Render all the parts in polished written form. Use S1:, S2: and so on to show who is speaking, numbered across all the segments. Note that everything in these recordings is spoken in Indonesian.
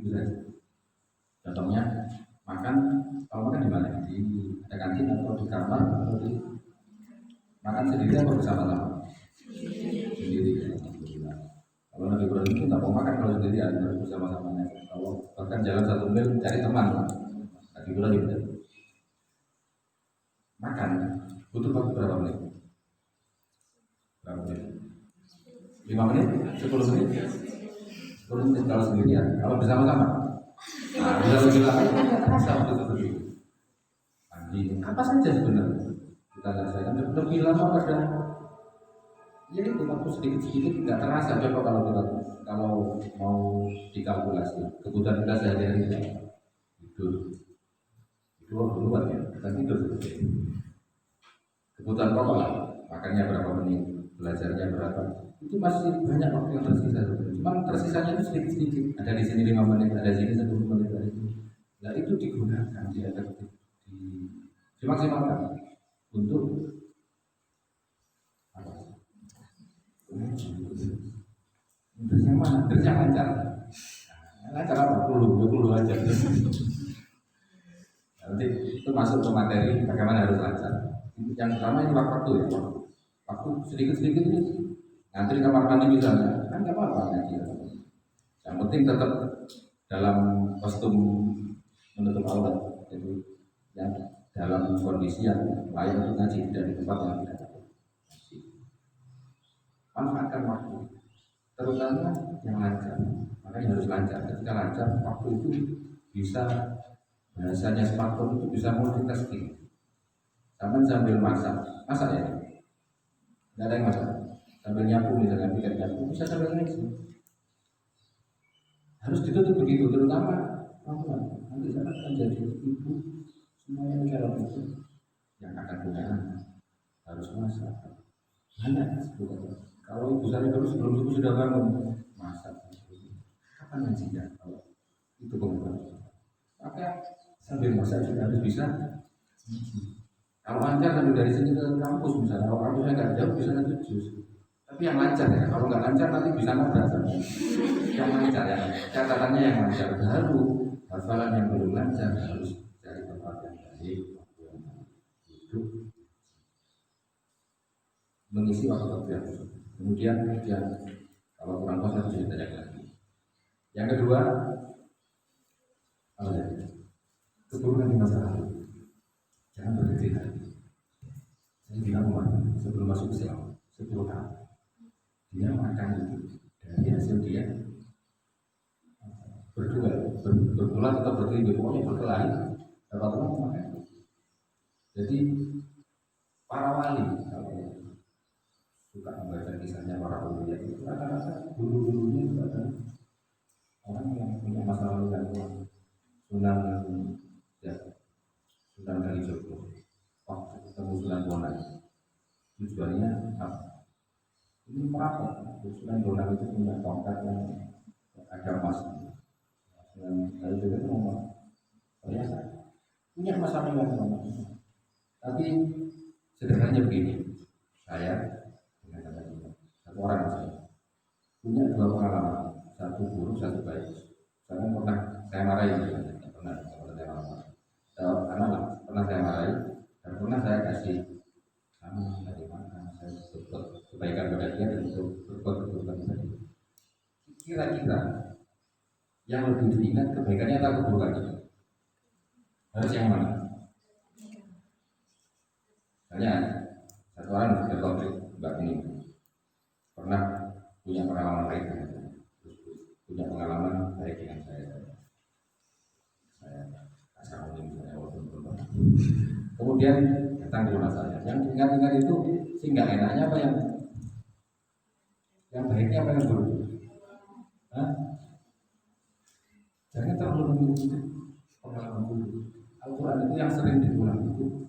S1: Itu saja. Contohnya makan, kalau makan di mana? Di ada kantin atau di kamar atau di makan sendiri atau bersama-sama? Sendiri. Kalau Nabi Ibrahim itu nggak mau makan kalau sendirian, harus bersama-sama. Kalau bahkan jalan 1 mil cari teman, Nabi Ibrahim makan butuh waktu berapa menit? Berapa menit? 5 menit? 10 menit? 10 menit kalau sendirian. Kalau bersama-sama, nah bisa lebih lama. Bisa lebih. Apa saja sebenarnya kita rasakan lebih lama pada ya itu waktu sedikit-sedikit nggak terasa. Coba kalau mau dikalkulasi kebutuhan kita sehari-hari tidur duluan ya, kita tidur kebutuhan pokok lah, makannya berapa menit, belajarnya berapa, itu masih banyak waktu yang tersisa. Cuma tersisanya itu sedikit-sedikit, ada di sini 5 menit, ada di sini 10 menit, ada di sini. Nah itu digunakan dimaksimalkan untuk apa? Terusnya mana? Terusnya lancar. Lancar apa? Dulu aja. Nanti itu masuk ke materi bagaimana harus lancar. Yang pertama ini waktu ya. Waktu sedikit-sedikit ini ngantri kamar mandi misalnya, kan nggak apa-apa ngaji. Yang penting tetap dalam kostum menutup aurat. Jadi yang dalam kondisi yang layak untuk ngaji, tidak di tempat yang tidak ada. Manfaatkan waktu, terutama yang lancar. Makanya harus lancar. Ketika lancar, waktu itu bisa, bahasanya smartphone itu bisa multitasking. Sambil masak ya, nggak ada yang masak. Sambil nyapu misalnya, bikin nyapu bisa sambil ngeksi. Harus ditutup begitu, terutama perempuan. Nanti saya akan jadi ibu, semuanya kalau itu yang akan punya anak harus masak. Banyak sebetulnya. Kalau ibu saya dulu sebelum itu sudah bangun masak. Kapan ngajinya? Kalau itu perempuan, maka sambil masak juga harus bisa. Kalau lancar sambil dari sini ke kampus misalnya, kalau kampusnya nggak jauh bisa lanjut jus. Tapi yang lancar ya, kalau nggak lancar nanti bisa nabrak. Yang lancar ya, catatannya yang lancar. Baru hafalan yang belum lancar harus cari tempat yang baik, itu mengisi waktu-waktu yang khusus. Kemudian kalau kurang puas harus ditanya lagi. Yang kedua, keburukan di masa lalu. Jangan berhenti hari. Saya bilang kemarin sebelum masuk Islam 10 tahun, dia makan itu dari hasil dia berbulan atau berdiri, pokoknya berkelahi dapat uang makan. Jadi para wali kalau suka membaca kisahnya para wali itu rata-rata dulu-dulunya itu ada orang yang punya masa lalu yang kuat. Sunan Kalijogo waktu ketemu Sunan Bonang, tujuannya apa? Ini perapat. Sunan Bonang itu punya tongkat yang ada emas. Sunan Kalijogo itu ngomong, saya punya masalah yang sama. Tapi sederhananya begini, saya dengan satu orang saya punya 2 pengalaman, satu buruk, satu baik. Saya marahi, pernah saya marah. Karena pernah saya marahi dan pernah saya kasih kamu dari mana saya berbuat kebaikan pada dia dan berbuat keburukan tadi. Kira-kira yang lebih diingat kebaikannya atau keburukannya? Harus yang mana? Misalnya satu orang sudah konflik mbak ini pernah punya pengalaman baik dengan saya, punya pengalaman baik dengan saya asal misalnya walaupun belum. Kemudian datang ke rumah saya. Yang ingat-ingat itu sih nggak enaknya apa yang baiknya apa yang buruk? Jangan terlalu menunggu pengalaman buruk. Al-Quran itu yang sering diulang itu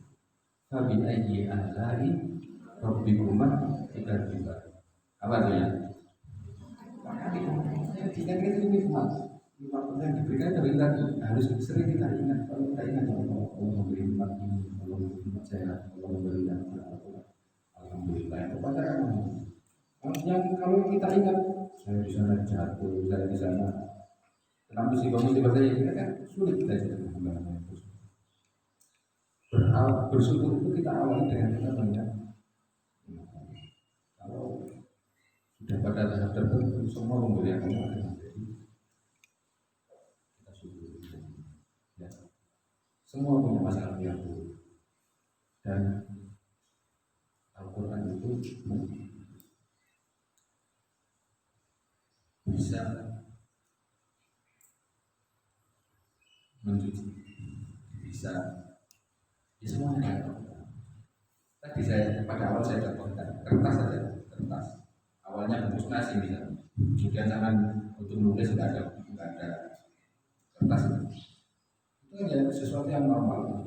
S1: Fabi ayyi ala'i rabbikuma tukadziban. Apa artinya? Maka kita itu nikmat yang diberikan dari kita harus sering kita ingat. Kalau kita ingat Allah memberi nikmat ini, Allah memberi nikmat sehat, Allah memberi nikmat alhamdulillah. Kepada Allah. Yang kalau kita ingat saya di sana jatuh, saya di sana Karena musibah-musibah saja kita kan sulit kita menangani itu. Bersyukur itu kita awali dengan kita banyak. Kalau sudah pada tahap tertentu semua pemberian Allah akan menjadi kita syukur. Ya. Semua punya masalah yang buruk dan Al-Quran itu bisa mencuci, bisa di semuanya. Tadi saya pada awal saya contohkan kertas saja, kertas awalnya bungkus nasi misalnya, kemudian jangan untuk menulis nggak ada kertas itu kan ya sesuatu yang normal.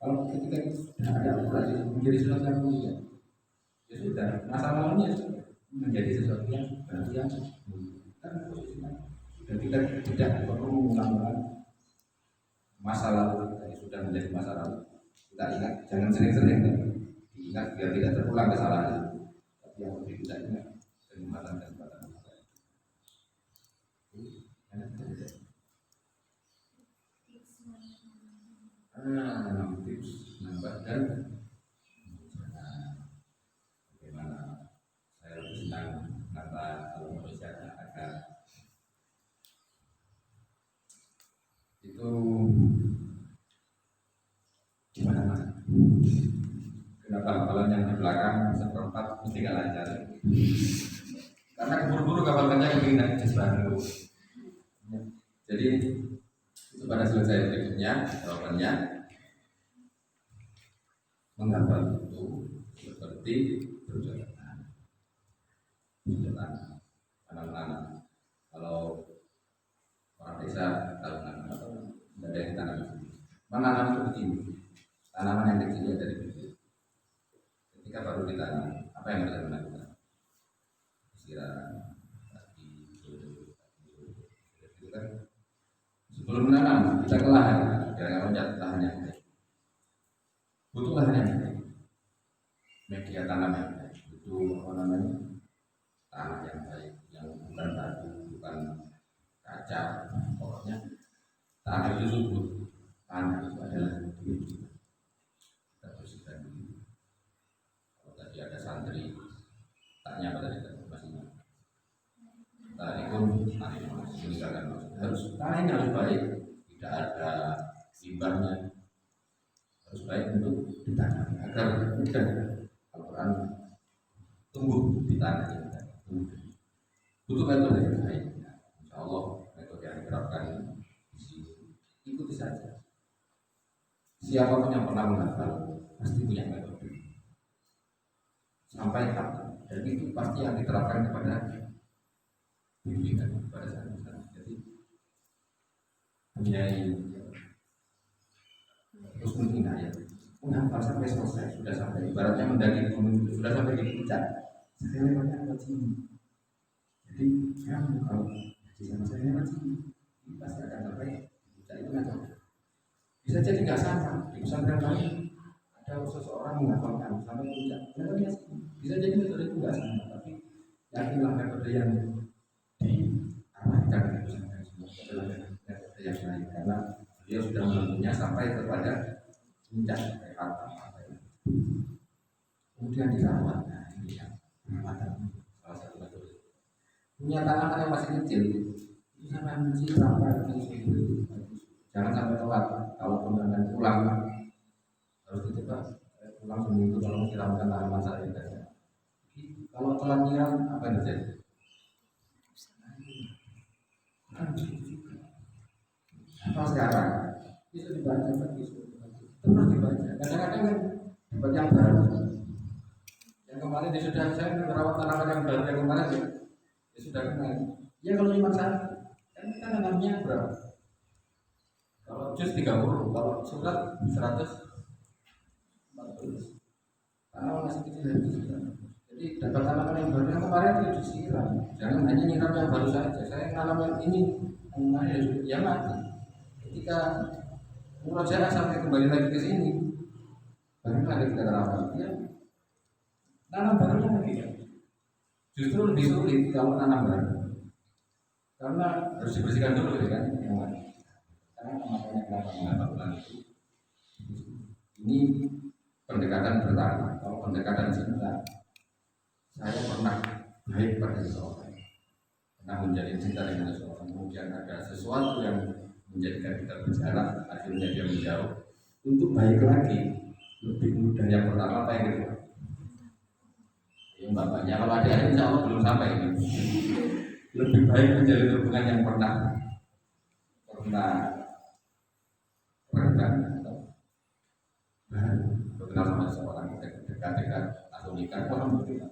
S1: Kalau ketika sudah ada Al-Quran menjadi sesuatu yang mulia, ya sudah masalahnya menjadi sesuatu yang baru yang kan posisinya sudah tidak perlu mengulang-ulang masa lalu kita yang sudah menjadi masa lalu. Kita ingat, jangan sering-sering diingat biar tidak terulang kesalahan. Tapi yang lebih kita ingat kenikmatan-kenikmatan masa itu. Tips nambah dan bagaimana saya lebih senang kata kalau manusia akan itu gimana mas? Kenapa kalau yang di belakang seperempat mesti gak lancar? Karena buru-buru kapal kencang ingin naik baru. Jadi itu pada selesai berikutnya jawabannya menghafal itu seperti berjalan. Tanam-tanam. Kalau orang desa tahu nanam atau tidak ada yang tanam. Menanam itu begini. Tanaman yang kecilnya dari bibit. Ketika baru ditanam, apa yang harus dilakukan? Siram, itu kan. Sebelum menanam, kita ke lahan, jangan loncat lahan yang baik. Butuh lahan yang baik. Media tanam yang baik. Butuh apa namanya? Tanah yang baik, yang bukan batu, bukan kaca, pokoknya tanah itu subur. Tanah itu adalah duit kita. Kita bersihkan dulu. Kalau tadi ada santri, tanya pada kita masih tadi pun meninggalkan harus tanahnya harus baik, tidak ada limbahnya, harus baik untuk ditanam agar mudah Al-Quran tumbuh di tanah kita. Butuh metode yang baik. Insya Allah metode yang diterapkan di sini ikuti saja. Siapapun yang pernah menghafal pasti punya metode sampai hafal, dan itu pasti yang diterapkan kepada bimbingan kepada santri. Jadi punyai terus mungkin ya menghafal sampai selesai, sudah sampai ibaratnya mendaki gunung itu sudah sampai di puncak. Saya lewatnya lewat sini. Jadi kamu kalau di sama saya lewat sini pasti akan sampai di puncak itu macam. Bisa jadi nggak sama di pesantren lain ada seseorang menghafalkan sampai puncak. Bisa jadi metode itu nggak sama, tapi yakinlah metode yang diarahkan di pesantren semua adalah metode yang lain karena dia sudah menempuhnya sampai kepada puncak sampai harta. Kemudian dirawat. Nah ini yang perawatan salah satu metode. Punya tanaman yang masih kecil itu sampai menci sampai jangan sampai telat. Kalau kemudian pulang harus dicoba pulang seminggu kalau menyiramkan tanaman saya saja. Kalau telat nyiram apa yang terjadi? Atau sekarang bisa dibaca lagi, terus dibaca. Kadang-kadang kan dibaca yang baru. Yang kemarin dia sudah saya merawat tanaman yang baru yang kemarin ya sudah kenal. Ya kalau cuma satu, kan kita nanamnya berapa? Kalau jus 30, kalau surat 140. Tanaman masih kecil itu sudah. Jadi dapat tanaman yang baru yang kemarin itu disiram. Jangan hanya nyiram yang baru saja. Saya nanam yang ini, yang kemarin ya mati. Ketika murojaah sampai kembali lagi ke sini, baru lagi kita rawat. Ya, tanam barunya lagi ya. Justru lebih sulit kalau tanam baru. karena harus dibersihkan dulu ya kan yang mana. Karena makanya kenapa mengapa bulan itu ini pendekatan pertama. Kalau pendekatan cinta, saya pernah baik pada seseorang, pernah menjadi cinta dengan seseorang, kemudian ada sesuatu yang menjadikan kita berjarak, akhirnya dia menjauh. Untuk baik lagi lebih mudah yang pertama apa yang kedua? Yang bapaknya kalau ada insya Allah belum sampai ini. Lebih baik menjalin hubungan yang pernah meredam atau baru berkenal sama seseorang dekat-dekat atau nikah, alhamdulillah.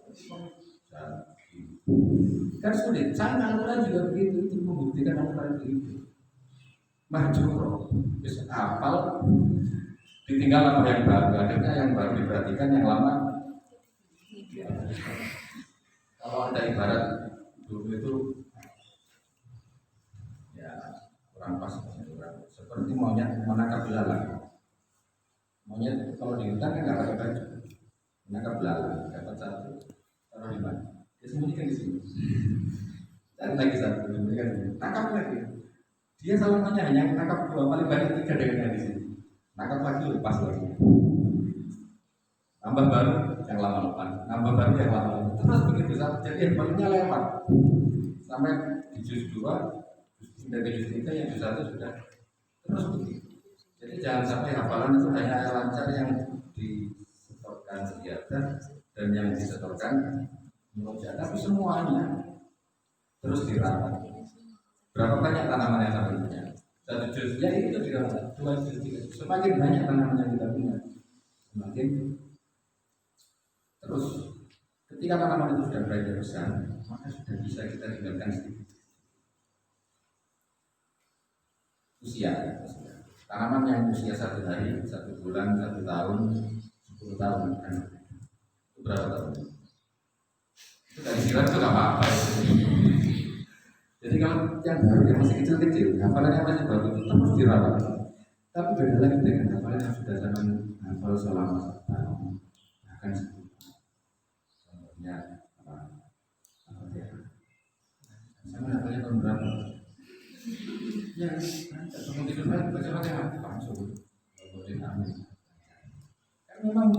S1: Kan sulit, sama Al-Quran juga begitu, itu membuktikan Al-Quran begitu. Mahjuro, bisa hafal, ditinggal apa yang baru, akhirnya yang baru diperhatikan, yang lama. Kalau ada ibarat dulu itu, ya kurang pas, seperti monyet menangkap belalang. Monyet kalau di hutan kan nggak pakai baju, menangkap belalang, dapat satu, taruh di mana? Dia sembunyikan di sini. Cari lagi satu, sembunyikan di sini. Tangkap lagi. Dia selamanya hanya tangkap dua, paling banyak tiga dengan di sini. Tangkap lagi, lepas lagi. Nambah baru yang lama lepas, nambah baru yang lama lepas. Terus begitu saja. Jadi yang palingnya lewat sampai di juz 2, sudah ke juz 3, yang juz 1 sudah terus begitu. Jadi jangan sampai hafalan itu hanya lancar yang disetorkan sejadah dan yang disetorkan murojaah, tapi semuanya terus dirawat. Berapa banyak tanaman yang sampai punya? Satu juz, ya itu dirawat. 2 juz, 3 juz. Semakin banyak tanaman yang kita punya, semakin terus. Ketika tanaman itu sudah beranjak besar, maka sudah bisa kita tinggalkan sedikit. Usia. Tanaman yang usia 1 hari, 1 bulan, 1 tahun, 10 tahun kan? Itu berapa tahun? Itu dari sirat itu nggak apa-apa. Jadi kalau yang baru yang masih kecil-kecil, hafalannya masih baru itu terus dirawat. Tapi beda lagi dengan hafalan yang sudah zaman hafal selama 1 tahun, bahkan 10 tahun. Contohnya apa? Ya? Sama hafalnya tahun berapa? Ya, sebelum tidur kan baca Fatihah langsung. Kemudian amin. Kan memang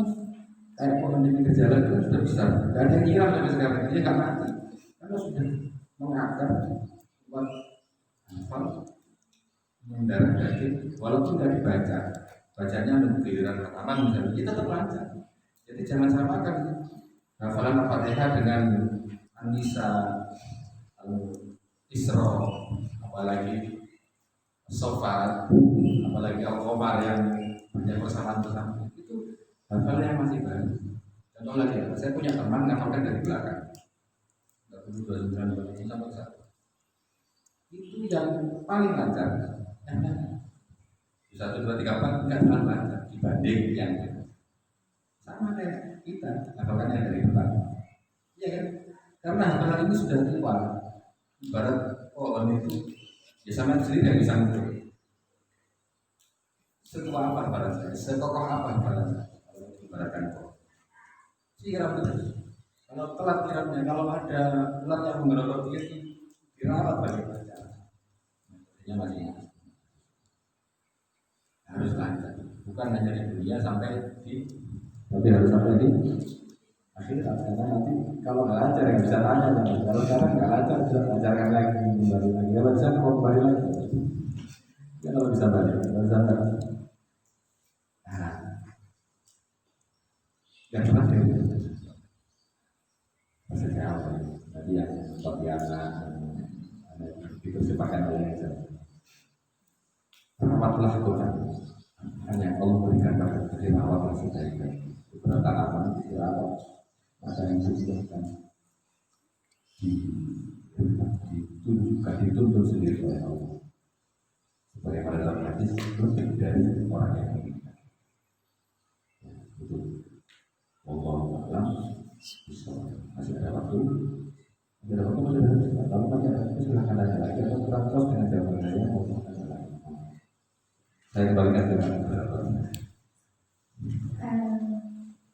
S1: kayak pohon ini berjalan itu sudah besar. Dan yang hilang sampai sekarang dia nggak mati karena sudah mengakar buat hafal mendarah daging. Walaupun nggak dibaca, bacanya menunggu giliran hataman misalnya, kita tetap lancar. Jadi jangan samakan hafalan Al-Fatihah dengan An-Nisa, Al-Isra, apalagi Sofat, apalagi Al-Qamar yang banyak persamaan-persamaan. Itu hal yang masih baru. Contoh lagi, saya punya teman ngapalkan dari belakang 29 sampai 1. Itu yang paling lancar. Di 1, 2, 3, 4 enggak terlalu lancar dibanding yang sama kayak kita ngapalkannya dari belakang. Iya kan? Karena hafalan ini sudah tua. Ibarat pohon itu, ya sama sendiri yang bisa muncul. Setua apa hafalan saya? Sekokoh apa hafalan saya? Kalau ibaratkan pohon. Siram terus. Kalau telat siramnya, kalau ada ulat yang menggerogoti itu dirawat bagi bacaan. Artinya masih harus lancar. Bukan hanya di dunia sampai di, tapi harus sampai di akhirnya. Karena nanti kalau nggak lancar yang bisa tanya, kalau sekarang nggak lancar bisa lancarkan lagi, kembali lagi. Kalau bisa mau kembali lagi. Ya kalau bisa balik, kalau bisa balik. Nah, yang terakhir maksudnya apa? Tadi yang seperti anak dipersiapkan oleh saya. Rawatlah Quran. Hanya Allah berikan pada kita rawatlah sebaik-baik. Beberapa tanaman dirawat, maka yang disebutkan ditunjukkan, dituntut sendiri oleh Allah. Supaya pada dalam hadis lebih dari orang yang menginginkan. Itu Wallahu a'lam bishawab. Masih ada waktu? Masih ada waktu, masih ada waktu. Kalau masih ada waktu silahkan tanya lagi atau kurang puas dengan jawaban saya, mau tanya lagi. Saya kembalikan ke beberapa.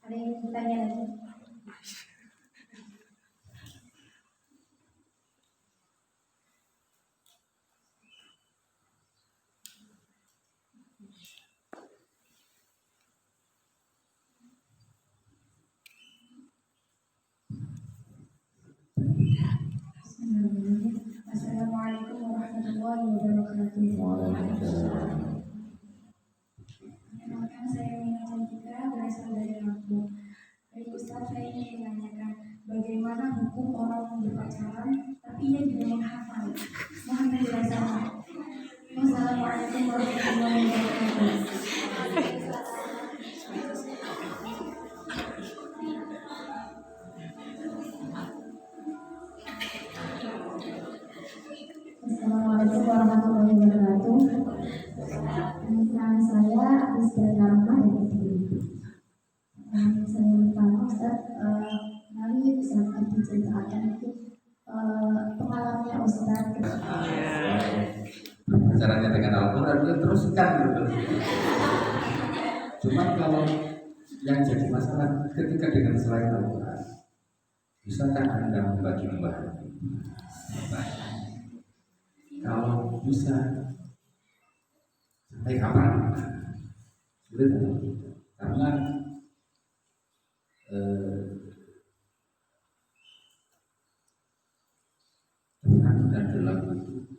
S2: Ada yang bertanya lagi? Assalamualaikum warahmatullahi wabarakatuh.
S1: Waalaikumsalam.
S2: Perkenalkan, saya Mina Cantika, berasal dari Lampung. Baik Ustaz, saya ingin menanyakan bagaimana hukum orang yang berpacaran tapi ia tidak menghafal. Mohon penjelasannya. Wassalamualaikum warahmatullahi wabarakatuh. Assalamualaikum warahmatullahi wabarakatuh. Nama saya Rizky Rahma dari Kediri. Saya pertama Ustaz, mari bisa diceritakan itu pengalamannya Ustaz.
S1: Caranya dengan Al-Quran dia teruskan gitu. Cuma kalau yang jadi masalah ketika dengan selain Al-Quran, bisakah Anda membagi bahan? Kalau bisa, sampai kapan? Sulit karena terang dan gelap itu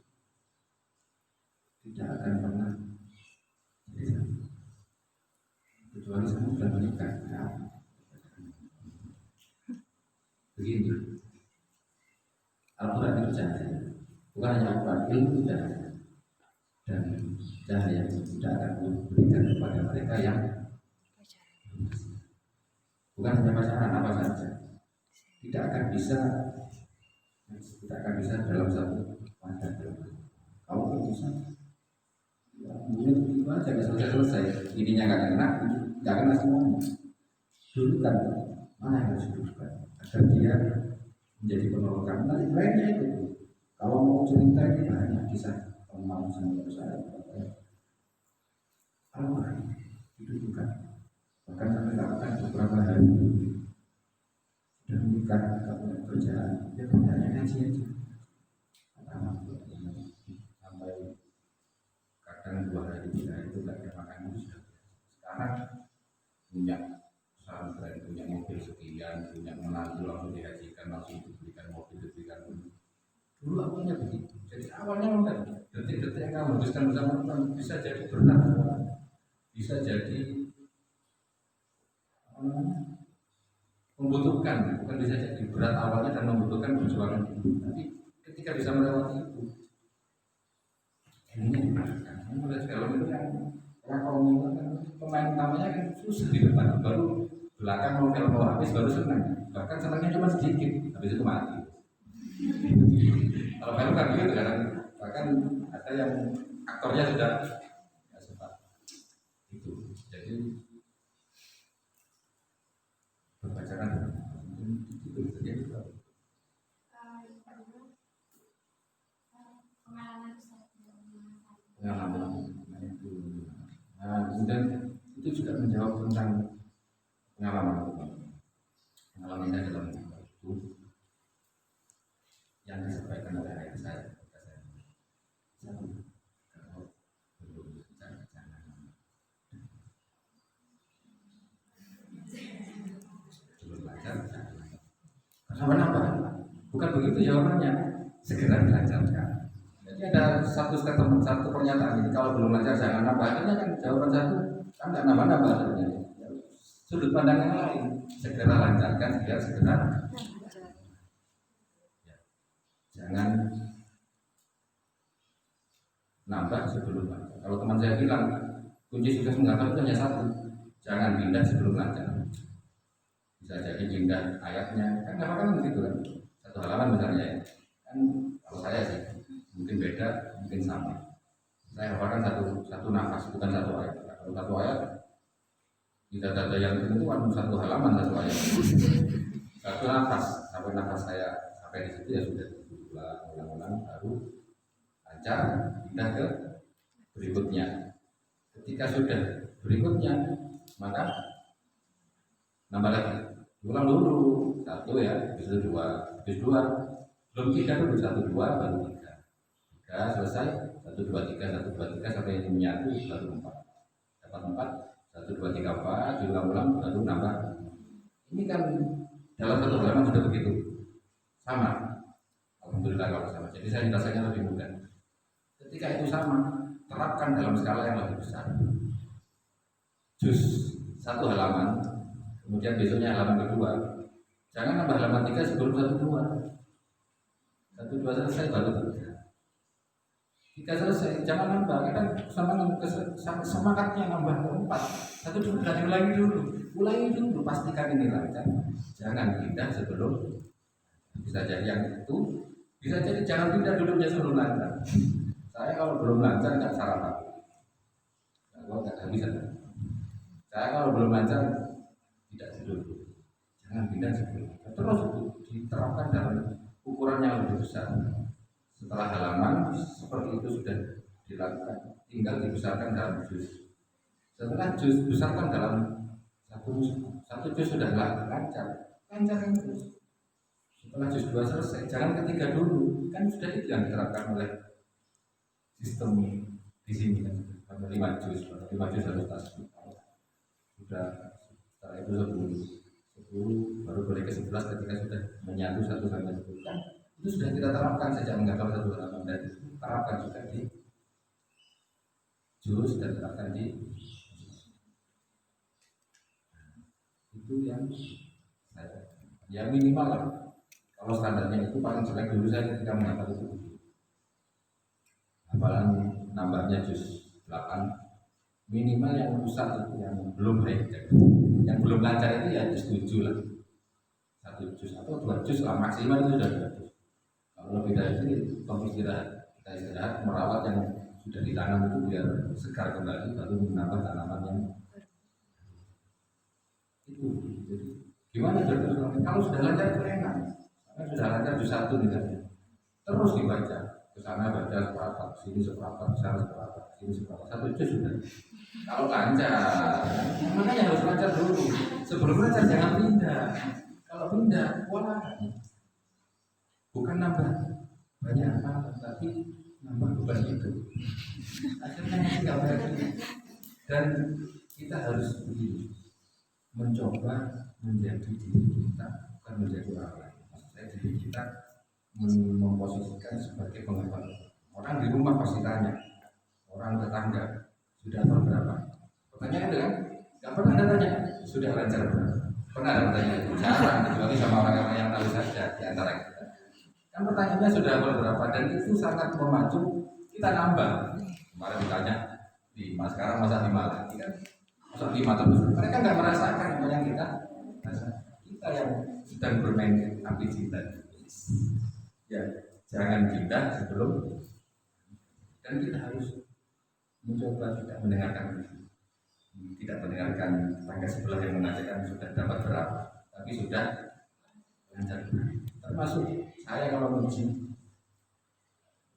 S1: tidak akan pernah bisa, kecuali kamu sudah menikah. Ya. Begini, Al-Quran itu cahaya, bukan hanya Al-Quran, ilmu itu cahaya, dan cahaya itu tidak akan diberikan kepada mereka yang bukan hanya pacaran, apa saja tidak akan bisa dalam satu wadah. Kalau bisa, ya, mungkin itu aja nggak selesai. Ininya nggak kena semuanya. Dulukan mana yang harus didulukan agar dia menjadi penolakan. Nanti lainnya itu. Kalau mau cerita ini banyak kisah teman sama saya. Kalau didulukan, bahkan sampai katakan beberapa hari sudah menikah, nggak punya kerjaan, dia bertanya ngaji aja. Sampai kadang 2 hari 3 hari itu nggak ada makan itu sudah. Sekarang punya pesantren, punya mobil sekian, punya menantu langsung dihajikan, langsung diberikan mobil, diberikan mobil. Dulu awalnya begitu. Jadi awalnya kan detik-detik yang kamu habiskan bersama Tuhan bisa jadi berat, bisa jadi membutuhkan, bukan bisa jadi berat awalnya dan membutuhkan perjuangan. Tapi ketika bisa melewati itu, ini dimakan. Ini mulai film itu kan, kalau pemain utamanya kan susah di depan, baru belakang mau film mau habis baru senang. Bahkan senangnya cuma sedikit, habis itu mati. Kalau film kan gitu kan, bahkan ada yang aktornya sudah ya sempat itu. Jadi berpacaran itu jadi pengalaman itu. Nah, kemudian itu juga menjawab tentang pengalaman saya dalam itu yang disampaikan oleh ayah saya. Kalau belum bicara jangan. Belum belajar jangan. Kenapa? Bukan begitu jawabannya. Segera dilancarkan. Jadi ada satu statement, satu pernyataan ini kalau belum lancar jangan nambah. Akhirnya kan jawaban satu kan nggak nambah sebenarnya. Sudut pandang yang lain segera lancarkan biar segera ya. Jangan nambah sebelum lancar. Kalau teman saya bilang kunci sukses menggapai itu hanya satu, jangan pindah sebelum lancar. Bisa jadi pindah ayatnya kan nggak kan begitu kan, satu halaman misalnya ya. Kan kalau saya sih mungkin beda, mungkin sama. Saya hafalkan satu nafas, bukan satu ayat. Kalau satu ayat, tidak ada yang itu kan satu halaman satu ayat. Satu nafas, sampai nafas saya sampai di situ ya sudah ulang-ulang baru lancar pindah ke berikutnya. Ketika sudah berikutnya, maka nambah lagi. Ulang dulu satu ya, habis itu dua, belum tiga dulu, 1 2 baru 3 selesai, 1 2 3 sampai menyatu baru 4, dapat 4 1 2 3 4 diulang-ulang baru nambah. Ini kan dalam satu halaman sudah begitu sama. alhamdulillah kalau sama. Jadi saya rasanya lebih mudah. Ketika itu sama, terapkan dalam skala yang lebih besar. Jus satu halaman, kemudian besoknya halaman kedua. Jangan nambah halaman 3 sebelum 1, 2. 1, 2 selesai baru 3 selesai, jangan nambah. Kadang semangatnya nambah 4. 1, 2 udah diulangi dulu. Ulangi dulu, pastikan ini lancar. Jangan pindah sebelum. Bisa jadi yang itu, bisa jadi jangan pindah duduknya sebelum lancar. Saya kalau belum lancar nggak sarapan. Kalau nggak bisa. Saya kalau belum lancar tidak tidur. Jangan pindah sebelum. Terus itu diterapkan dalam ukuran yang lebih besar. Setelah halaman seperti itu sudah dilakukan, tinggal dibesarkan dalam juz. Setelah juz besarkan dalam satu juz sudah lancar terus. Setelah juz 2 selesai, jangan ketiga dulu, kan sudah itu yang diterapkan oleh sistem di sini kan. 5 juz harus tasbih. Sudah setelah itu 10 baru boleh ke 11 ketika sudah menyatu 1 sampai 10 kan. Itu sudah kita terapkan sejak menghafal 1 halaman dan terapkan juga di juz dan terapkan di itu yang minimal lah. Kalau standarnya itu paling jelek dulu saya ketika menghafal itu hafalan nambahnya juz 8 minimal yang rusak itu yang belum baik, yang belum lancar itu ya juz 7 lah, 1 juz atau 2 juz lah maksimal itu sudah 2 juz. Kalau lebih dari itu kita istirahat merawat yang sudah ditanam itu biar segar kembali baru menambah tanaman yang itu. Jadi gimana kalau sudah lancar itu enak, karena sudah lancar juz 1 misalnya terus dibaca ke sana baca seperempat, sini seperempat, sana seperempat, sini seperempat, 1 juz sudah. Kalau lancar, makanya harus lancar dulu. Sebelum lancar jangan pindah. Kalau pindah, wah, bukan nambah banyak apa, tapi nambah beban itu. Akhirnya nggak baik. Dan kita harus begini, mencoba menjadi diri kita, bukan menjadi orang lain. Maksudnya diri kita memposisikan sebagai penghafal. Orang di rumah pasti tanya, orang tetangga sudah hafal berapa? Pertanyaan itu kan, nggak pernah ada tanya sudah lancar berapa? Pernah ada pertanyaan itu? Jarang, kecuali sama orang-orang yang tahu saja di antara kita. Kan pertanyaannya sudah hafal berapa dan itu sangat memacu kita nambah. Kemarin ditanya 5, sekarang masa 5 lagi kan? Masa 5 terus? Mereka nggak merasakan apa yang kita rasakan. Kita yang sedang bermain api cinta. Ya, jangan pindah sebelum, dan kita harus mencoba tidak mendengarkan tangga sebelah yang mengatakan sudah dapat berapa, tapi sudah lancar. Termasuk saya kalau menguji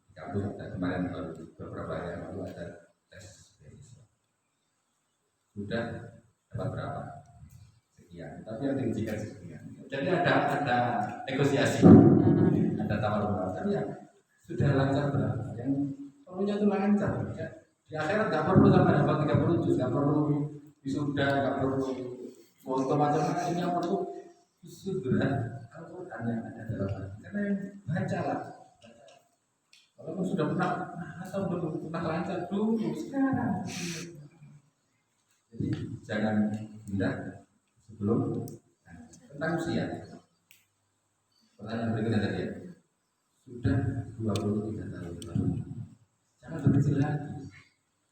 S1: di kampus ada kemarin beberapa hari yang lalu ada tes beasiswa. Sudah dapat berapa? Sekian, tapi yang diujikan sekian. Jadi ada negosiasi, ada tawar-menawar. Tapi ya sudah lancar berapa? Yang perlunya itu lancar. Ya. Di akhirat nggak perlu sampai dapat 30 juz, nggak perlu wisuda, nggak perlu foto macam-macam, yang perlu wisuda Al-Quran yang ada dalam hati. Karena yang baca lah. Walaupun sudah pernah asal belum pernah lancar dulu sekarang. Jadi jangan pindah sebelum tentang usia. Pertanyaan berikutnya tadi ya. Sudah 23 tahun lalu. Jangan berkecil hati.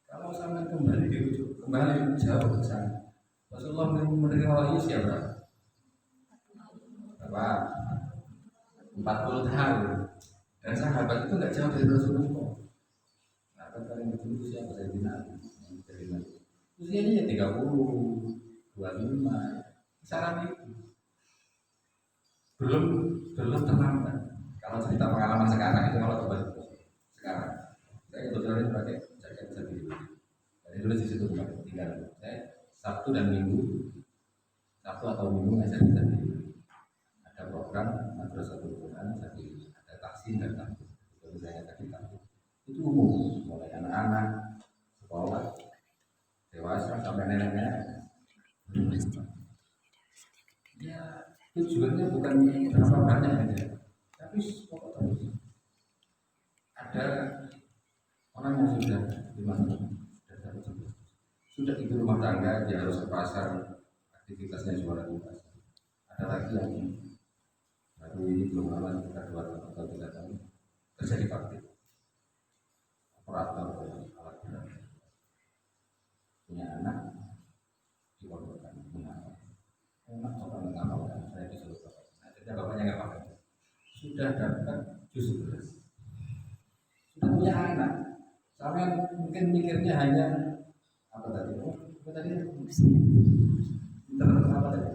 S1: Kalau sampai kembali jauh ke sana. Rasulullah menerima wahyu siapa? Berapa? 40 tahun. Dan sahabat itu nggak jauh dari Rasulullah. Nah, paling betul siapa? Saya bilang. Usianya 30, 25. Kisaran itu. Belum terlambat. Kalau cerita pengalaman sekarang itu kalau coba sekarang. Saya kebetulan sebagai jaga sendiri. Dari dulu di situ tinggal. Saya Sabtu dan Minggu, Sabtu atau Minggu ngajar di sendiri. Ada program madrasah Quran, ada taksin dan taksin. Itu saya tadi taksin. Itu umum, mulai anak-anak, sekolah, dewasa sampai nenek-nenek. Ya tujuannya bukan berapa banyak aja, tapi pokok terus. ada orang yang sudah sudah ibu rumah tangga, dia harus ke pasar, aktivitasnya jualan di pasar. Ada lagi yang baru ini belum lama, sekitar 2 tahun atau 3 tahun, kerja di pabrik, operator alat berat, punya anak di pondokkan, punya anak orang nggak mau, saya disuruh bapak. Akhirnya bapaknya nggak pakai, sudah dapat jus beras, sudah punya anak. Sampai mungkin mikirnya hanya apa tadi? Apa tadi? Apa tadi?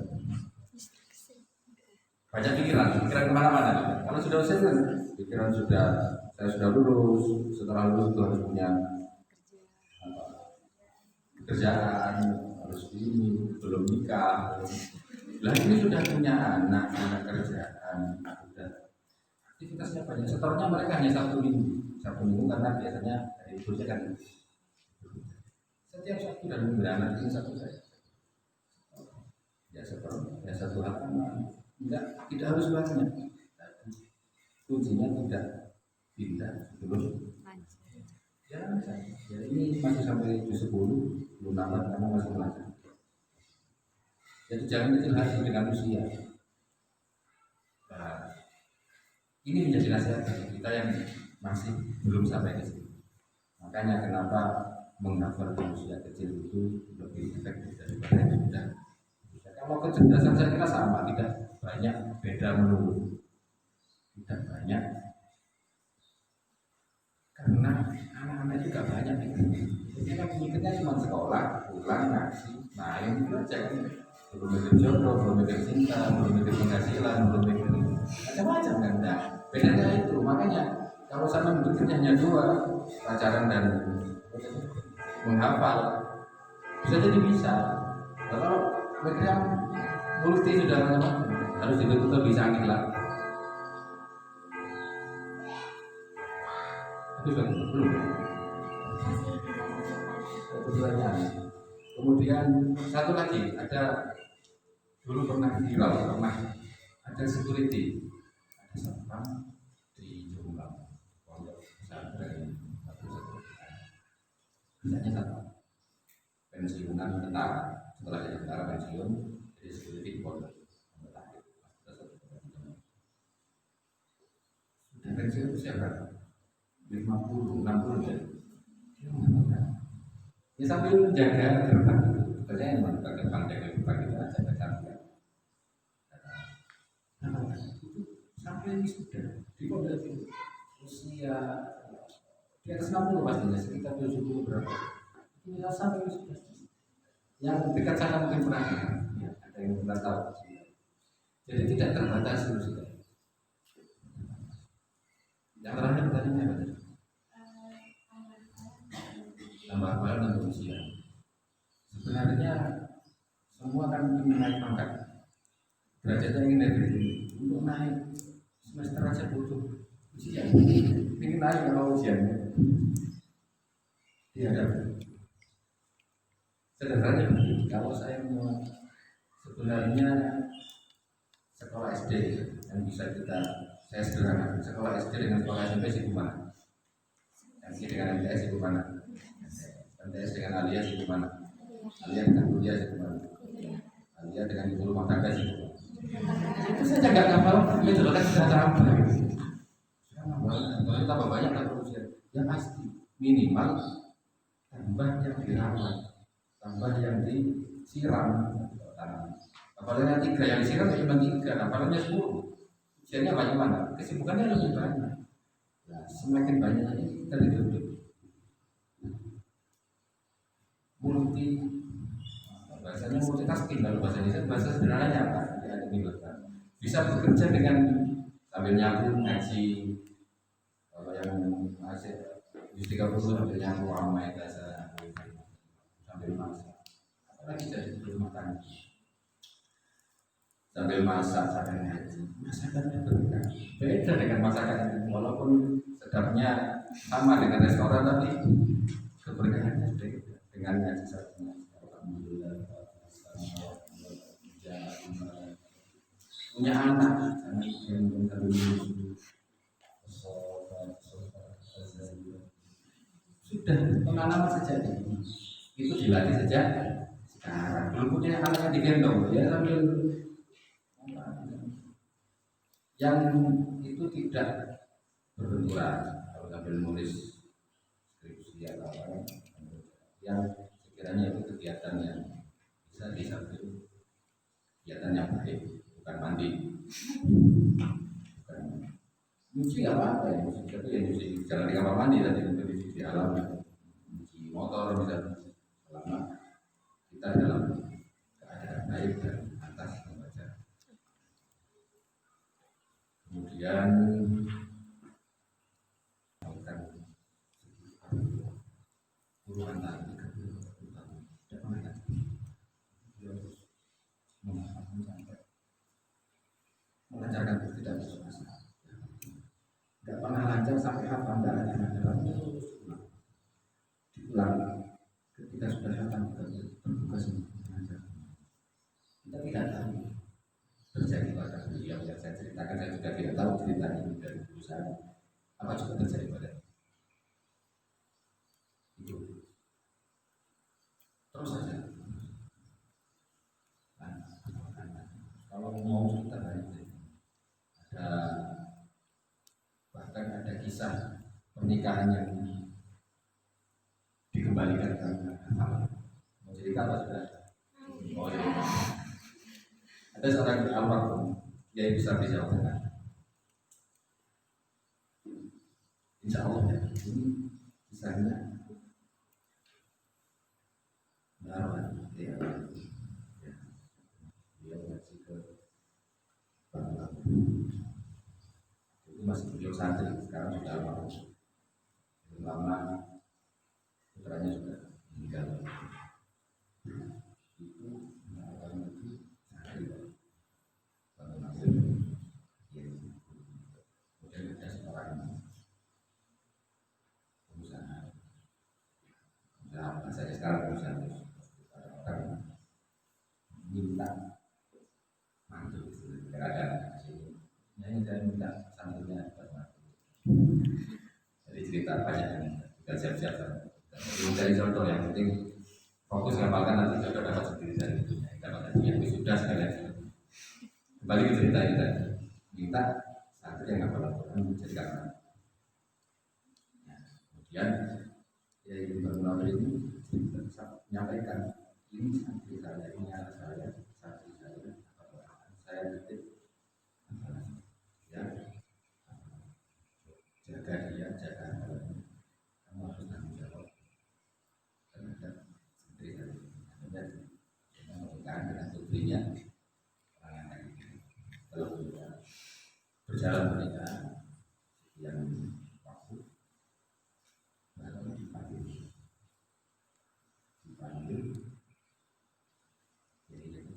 S1: Banyak pikiran kemana-mana. Kalau sudah usia kan, pikiran saya sudah lulus. Setelah lulus itu harus punya apa, pekerjaan, harus ini, belum nikah. Lah ini sudah punya anak kerjaan, sudah aktivitasnya banyak. Setornya mereka hanya Sabtu Minggu karena biasanya dari bosnya kan setiap Sabtu dan Minggu anak ini satu saya. Ya setor, ya satu halaman. Tidak harus banyak. Kuncinya tidak pindah terus. Ya, ini masih sampai juz 10, belum nambah karena masih belajar. Jadi jangan kecil hati dengan usia. Nah, ini menjadi nasihat bagi kita yang masih belum sampai ke sini. Makanya kenapa menghafal di usia kecil itu lebih efektif daripada yang sudah. Kalau kecerdasan saya kira sama, tidak banyak beda menurut, tidak banyak, karena anak-anak juga banyak itu. Jadi kan mikirnya cuma sekolah, pulang, ngaji, main itu aja. Belum mikir jodoh, belum mikir cinta, belum mikir penghasilan, belum mikir macam-macam kan. Nah, bedanya itu, makanya kalau sama mikirnya hanya 2, pacaran dan menghafal, bisa jadi bisa. Kalau mikirnya multi sudah harus ditutup bisa ngilang. Tapi belum. Kemudian satu lagi, ada dulu pernah viral, ada security, ada satpam di Jombang, pondok pesantren, misalnya satpam pensiunan tentara, setelah jadi tentara pensiun, jadi security di pondok. Sudah pensiun usia berapa? 50, 60 ya. Ya sambil jaga gerbang itu, kerja yang mana gerbang jaga gerbang itu aja kecantikan. Sampai ini sudah di pondok itu usia di atas 60 pastinya, sekitar 70 berapa. Ini sampai ini sudah. Yang dekat sana mungkin pernah ya, ada yang pernah tahu. Jadi tidak terbatas sudah. Yang terakhir pertanyaannya apa tadi? Tambah hafal dan usia. Sebenarnya semua kan ingin naik pangkat, derajatnya ingin naik tinggi. Untuk naik semester aja butuh ujian. Ingin naik kalau ujiannya dihadapi. Sederhananya begini, kalau saya mau sebenarnya sekolah SD yang bisa saya sederhana, sekolah SD dengan sekolah SMP sih gimana? SD dengan MTS itu mana? MTS dengan Alia itu mana? Alia dengan kuliah itu mana? Alia dengan ibu rumah tangga itu. Itu saja nggak hafal, itu kan sudah tambah. Sudah tambah banyak tambah usia. Ya pasti minimal tambah yang dirawat, tambah yang disiram. Apalagi 3 yang disiram ya cuma 3, apalagi 10. Usianya banyak mana? Kesibukannya lebih banyak. Nah, semakin banyak ini kita dituntut multi, bahasanya multitasking. Kalau bahasa Indonesia bahasa sederhananya apa? Ya, ini bisa bekerja dengan sambil nyambung ngaji. Kalau yang masih 30 sambil nyambung ramai bahasa sambil masak. Apalagi jadi rumah tangga sambil masak sambil ngaji. Masakannya berbeda, beda dengan masakan walaupun sedapnya sama dengan restoran, tapi keberkahannya beda. Dengan ngaji satunya, alhamdulillah, punya anak, anak yang lama saja itu dilatih saja sekarang. Belum punya anak yang digendong, ya sambil yang itu tidak berbenturan. Kalau sambil nulis skripsi atau apa, yang sekiranya itu kegiatan yang bisa disambil kegiatan yang baik, bukan mandi, bukan nyuci apa ya, nyuci tapi ya nyuci jangan di kamar mandi tadi, untuk nyuci di alam, nyuci motor misalnya, selama kita dalam keadaan baik dan atas membaca. Kemudian akan puluhan tahun, 30 tahun, tidak pernah lagi dia harus menghafalkan sampai melancarkan tidak berpuasa. Tidak pernah lancar sampai hafal, tidak lancar terus diulang. Ketika sudah hafal bertugas mengajar. Kita tidak tahu terjadi pada beliau yang saya ceritakan, saya juga tidak tahu cerita ini dari perusahaan apa juga terjadi pada itu. Terus saja. Nah, kalau mau cerita banyak, ada bahkan ada kisah pernikahan yang dikembalikan karena hafal. Mau cerita apa sudah? Oh ya. Ada seorang almarhum yang besar di Jawa Tengah. Insya Allah ya, ini kisahnya benar ya. Dia ngaji ke Bangla. Itu masih beliau santri, sekarang sudah almarhum. Lama putranya sudah meninggal. Itu orang itu santri Bangla Nasir. Kemudian ada seorang pengusaha. Nah, saya sekarang pengusaha orang minta mantu, ada sini. Ini saya minta santrinya mantu. Jadi cerita banyak yang kita siap-siap. Mencari contoh yang penting fokus ngapalkan, nanti jodoh dapat sendiri dari itu. Dapat yang sudah sekalian. Kembali ke cerita ini tadi, minta santri yang ngapal Al-Quran menjadi kawan. Nah, kemudian ya Ibu Bernawar ini menyampaikan, ini santri saya, ini anak saya, santri saya titip ya, jaga dia, jaga anaknya. Kamu harus tanggung jawab terhadap santri saya. Kemudian kita menikah dengan putrinya, orang anak ini. Kalau sudah berjalan pernikahan yang waktu baru dipanggil jadi